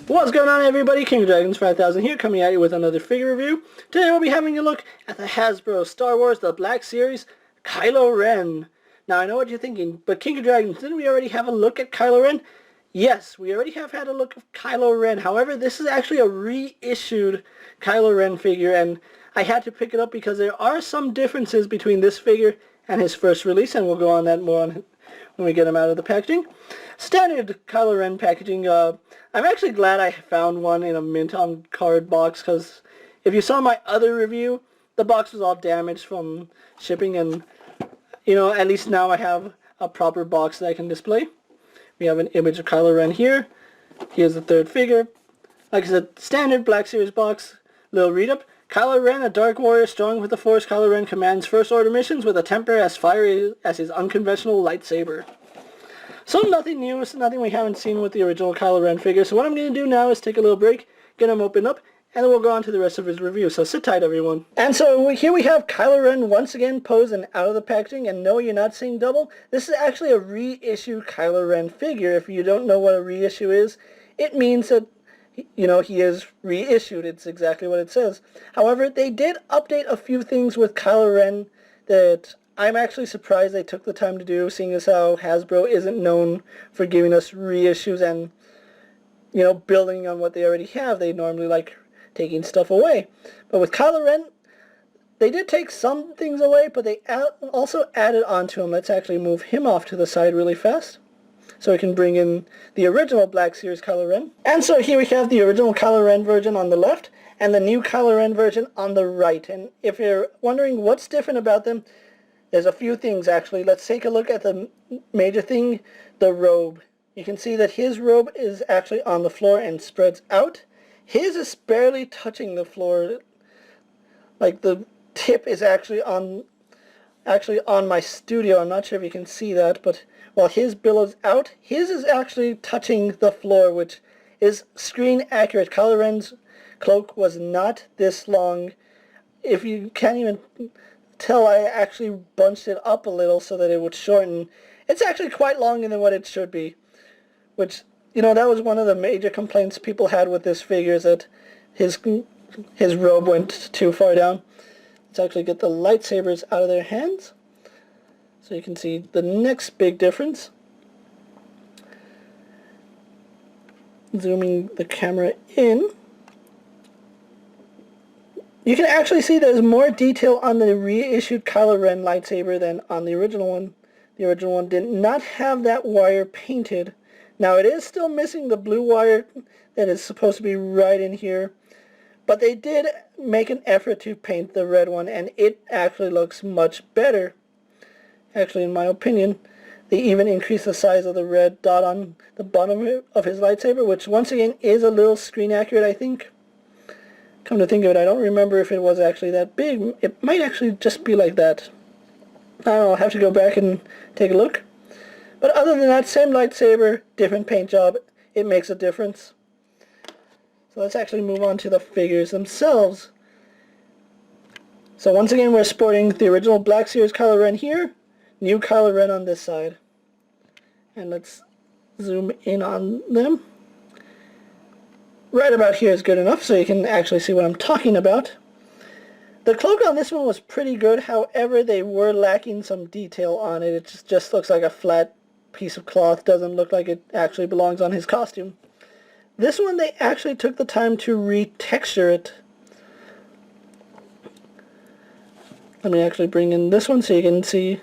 What's going on, everybody? King Dragons 5000 here, coming at you with another figure review. Today we'll be having a look at the Hasbro Star Wars The Black Series Kylo Ren. Now I know what you're thinking, but King of Dragons, didn't we already have a look at Kylo Ren? Yes, we already have had a look at Kylo Ren. However, this is actually a reissued Kylo Ren figure, and I had to pick it up because there are some differences between this figure and his first release, and we'll go on that more when we get him out of the packaging. Standard Kylo Ren packaging. I'm actually glad I found one in a mint on card box, because if you saw my other review, the box was all damaged from shipping, and at least now I have a proper box that I can display. We have an image of Kylo Ren here. Here's the third figure. Like I said, standard Black Series box. Little read up. Kylo Ren, a dark warrior strong with the Force. Kylo Ren commands First Order missions with a temper as fiery as his unconventional lightsaber. So nothing new, it's nothing we haven't seen with the original Kylo Ren figure. So what I'm going to do now is take a little break, get him opened up, and then we'll go on to the rest of his review. So sit tight, everyone. And so here we have Kylo Ren once again posed and out of the packaging. And no, you're not seeing double. This is actually a reissue Kylo Ren figure. If you don't know what a reissue is, it means that he is reissued. It's exactly what it says. However, they did update a few things with Kylo Ren that I'm actually surprised they took the time to do, seeing as how Hasbro isn't known for giving us reissues and, building on what they already have. They normally like taking stuff away. But with Kylo Ren, they did take some things away, but they also added onto him. Let's actually move him off to the side really fast, so we can bring in the original Black Series Kylo Ren. And so here we have the original Kylo Ren version on the left, and the new Kylo Ren version on the right. And if you're wondering what's different about them, there's a few things actually. Let's take a look at the major thing, the robe. You can see that his robe is actually on the floor and spreads out. His is barely touching the floor. Like the tip is actually on my studio. I'm not sure if you can see that, but while his billows out, his is actually touching the floor, which is screen accurate. Kylo Ren's cloak was not this long. If you can't even tell, I actually bunched it up a little so that it would shorten. It's actually quite longer than what it should be, which, that was one of the major complaints people had with this figure, is that his robe went too far down. Let's actually get the lightsabers out of their hands so you can see the next big difference. Zooming the camera in, you can actually see there's more detail on the reissued Kylo Ren lightsaber than on the original one. The original one did not have that wire painted. Now it is still missing the blue wire that is supposed to be right in here, but they did make an effort to paint the red one, and it actually looks much better. Actually, in my opinion, they even increased the size of the red dot on the bottom of his lightsaber, which once again is a little screen accurate, I think. Come to think of it, I don't remember if it was actually that big. It might actually just be like that. I don't know, I'll have to go back and take a look. But other than that, same lightsaber, different paint job. It makes a difference. So let's actually move on to the figures themselves. So once again, we're sporting the original Black Series Kylo Ren here. New Kylo Ren on this side. And let's zoom in on them. Right about here is good enough so you can actually see what I'm talking about. The cloak on this one was pretty good, however they were lacking some detail on it. It just looks like a flat piece of cloth, doesn't look like it actually belongs on his costume. This one they actually took the time to retexture it. Let me actually bring in this one so you can see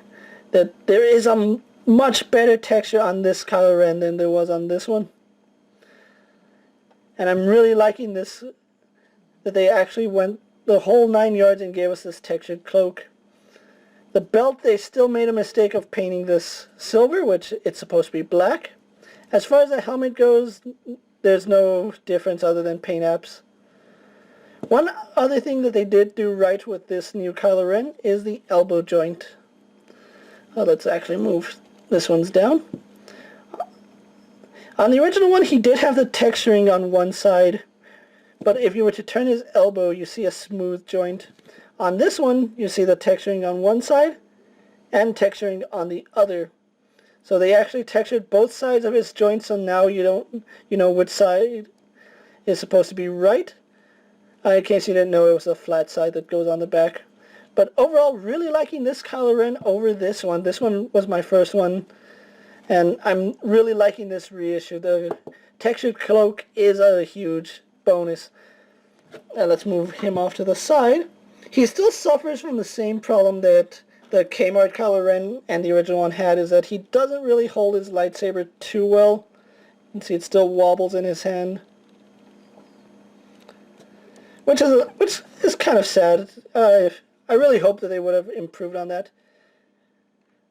that there is a much better texture on this Kylo Ren than there was on this one. And I'm really liking this, that they actually went the whole 9 yards and gave us this textured cloak. The belt, they still made a mistake of painting this silver, which it's supposed to be black. As far as the helmet goes, there's no difference other than paint apps. One other thing that they did do right with this new Kylo Ren is the elbow joint. Let's actually move this one's down. On the original one, he did have the texturing on one side, but if you were to turn his elbow, you see a smooth joint. On this one, you see the texturing on one side and texturing on the other. So they actually textured both sides of his joints, so now you don't, know which side is supposed to be right. In case you didn't know, it was a flat side that goes on the back. But overall, really liking this Kylo Ren over this one. This one was my first one, and I'm really liking this reissue. The textured cloak is a huge bonus. Let's move him off to the side. He still suffers from the same problem that the Kmart Kylo Ren and the original one had, is that he doesn't really hold his lightsaber too well. You can see it still wobbles in his hand, which is kind of sad. I really hope that they would have improved on that.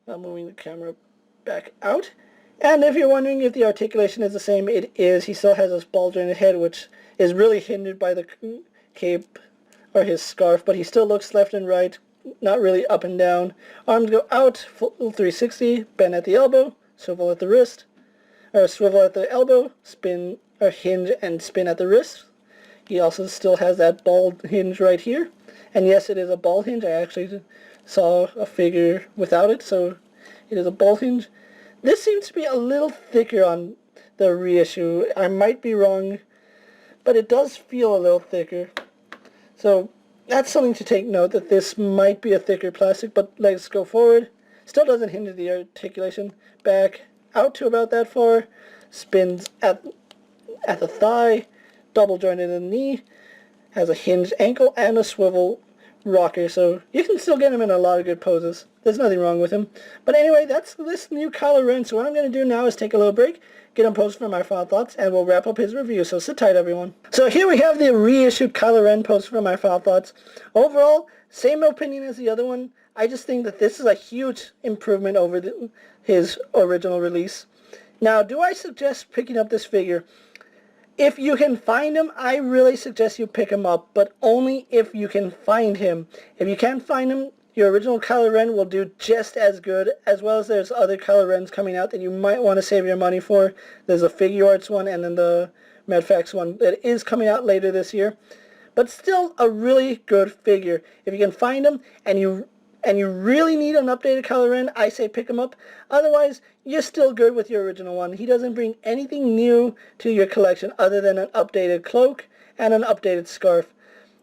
I'm moving the camera back out. And if you're wondering if the articulation is the same, it is. He still has this ball-jointed head, which is really hindered by the cape or his scarf, but he still looks left and right, not really up and down. Arms go out, full 360, bend at the elbow, swivel at the wrist, or swivel at the elbow, spin or hinge and spin at the wrist. He also still has that ball hinge right here. And yes, it is a ball hinge. I actually saw a figure without it, so it is a ball hinge. This seems to be a little thicker on the reissue. I might be wrong, but it does feel a little thicker. So that's something to take note, that this might be a thicker plastic, but legs go forward. Still doesn't hinder the articulation. Back out to about that far. Spins at the thigh. Double jointed in the knee. Has a hinged ankle and a swivel rocker, so you can still get him in a lot of good poses. There's nothing wrong with him. But anyway, that's this new Kylo Ren. So what I'm going to do now is take a little break, get him posted for my final thoughts, and we'll wrap up his review. So sit tight, everyone. So here we have the reissued Kylo Ren posted for my final thoughts. Overall, same opinion as the other one. I just think that this is a huge improvement over his original release. Now, do I suggest picking up this figure? If you can find him, I really suggest you pick him up, but only if you can find him. If you can't find him, your original Kylo Ren will do just as good, as well as there's other Kylo Rens coming out that you might want to save your money for. There's a Figure Arts one and then the Medfax one that is coming out later this year. But still a really good figure. If you can find him and you really need an updated Kylo Ren, I say pick him up. Otherwise, you're still good with your original one. He doesn't bring anything new to your collection other than an updated cloak and an updated scarf.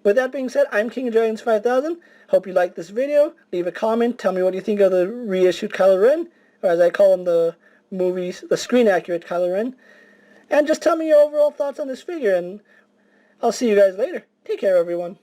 With that being said, I'm King of Dragons 5000. Hope you liked this video. Leave a comment. Tell me what you think of the reissued Kylo Ren, or as I call him, the screen accurate Kylo Ren. And just tell me your overall thoughts on this figure, and I'll see you guys later. Take care, everyone.